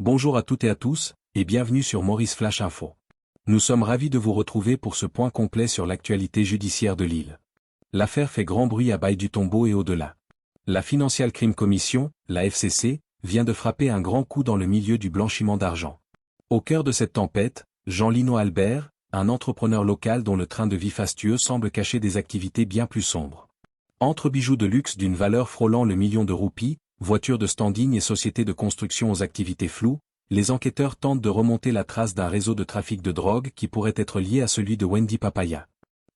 Bonjour à toutes et à tous, et bienvenue sur Maurice Flash Info. Nous sommes ravis de vous retrouver pour ce point complet sur l'actualité judiciaire de Lille. L'affaire fait grand bruit à Baie-du-Tombeau et au-delà. La Financial Crime Commission, la FCC, vient de frapper un grand coup dans le milieu du blanchiment d'argent. Au cœur de cette tempête, Jean-Lino Albert, un entrepreneur local dont le train de vie fastueux semble cacher des activités bien plus sombres. Entre bijoux de luxe d'une valeur frôlant le million de roupies, voitures de standing et sociétés de construction aux activités floues, les enquêteurs tentent de remonter la trace d'un réseau de trafic de drogue qui pourrait être lié à celui de Wendy Papaya.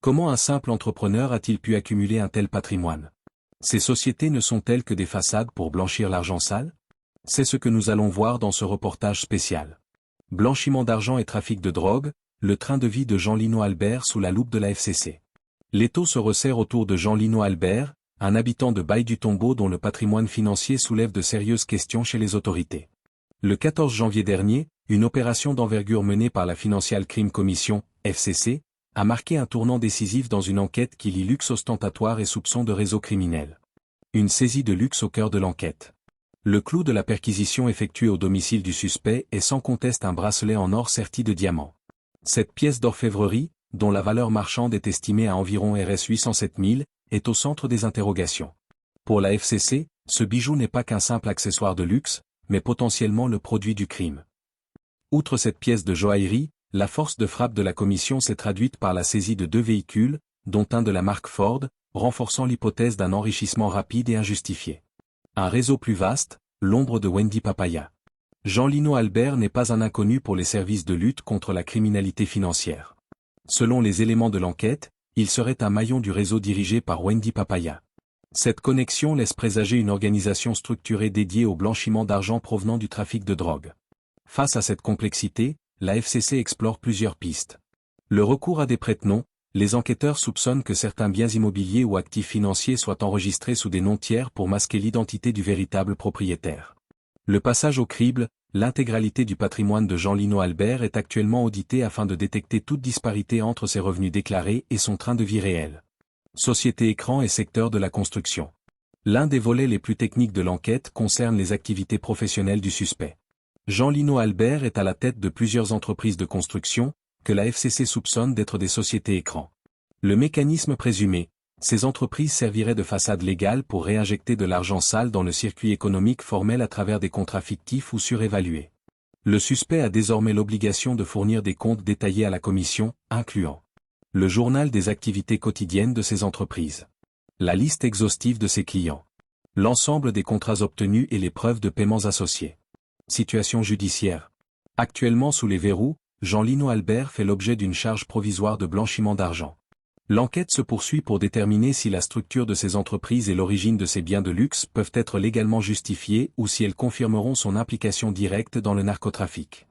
Comment un simple entrepreneur a-t-il pu accumuler un tel patrimoine? Ces sociétés ne sont-elles que des façades pour blanchir l'argent sale? C'est ce que nous allons voir dans ce reportage spécial. Blanchiment d'argent et trafic de drogue, le train de vie de Jean-Lino Albert sous la loupe de la FCC. L'étau se resserre autour de Jean-Lino Albert, un habitant de Baie-du-Tombeau dont le patrimoine financier soulève de sérieuses questions chez les autorités. Le 14 janvier dernier, une opération d'envergure menée par la Financial Crime Commission, FCC, a marqué un tournant décisif dans une enquête qui lie luxe ostentatoire et soupçons de réseau criminel. Une saisie de luxe au cœur de l'enquête. Le clou de la perquisition effectuée au domicile du suspect est sans conteste un bracelet en or serti de diamants. Cette pièce d'orfèvrerie, dont la valeur marchande est estimée à environ Rs 807 000, est au centre des interrogations. Pour la FCC, ce bijou n'est pas qu'un simple accessoire de luxe, mais potentiellement le produit du crime. Outre cette pièce de joaillerie, la force de frappe de la commission s'est traduite par la saisie de 2 véhicules, dont un de la marque Ford, renforçant l'hypothèse d'un enrichissement rapide et injustifié. Un réseau plus vaste, l'ombre de Wendy Papaya. Jean-Lino Albert n'est pas un inconnu pour les services de lutte contre la criminalité financière. Selon les éléments de l'enquête, il serait un maillon du réseau dirigé par Wendy Papaya. Cette connexion laisse présager une organisation structurée dédiée au blanchiment d'argent provenant du trafic de drogue. Face à cette complexité, la FCC explore plusieurs pistes. Le recours à des prête-noms, les enquêteurs soupçonnent que certains biens immobiliers ou actifs financiers soient enregistrés sous des noms tiers pour masquer l'identité du véritable propriétaire. Le passage au crible, l'intégralité du patrimoine de Jean-Lino Albert est actuellement auditée afin de détecter toute disparité entre ses revenus déclarés et son train de vie réel. Société écran et secteur de la construction. L'un des volets les plus techniques de l'enquête concerne les activités professionnelles du suspect. Jean-Lino Albert est à la tête de plusieurs entreprises de construction, que la FCC soupçonne d'être des sociétés écrans. Le mécanisme présumé, ces entreprises serviraient de façade légale pour réinjecter de l'argent sale dans le circuit économique formel à travers des contrats fictifs ou surévalués. Le suspect a désormais l'obligation de fournir des comptes détaillés à la commission, incluant le journal des activités quotidiennes de ces entreprises, la liste exhaustive de ses clients, l'ensemble des contrats obtenus et les preuves de paiements associés. Situation judiciaire. Actuellement sous les verrous, Jean-Lino Albert fait l'objet d'une charge provisoire de blanchiment d'argent. L'enquête se poursuit pour déterminer si la structure de ces entreprises et l'origine de ces biens de luxe peuvent être légalement justifiées ou si elles confirmeront son implication directe dans le narcotrafic.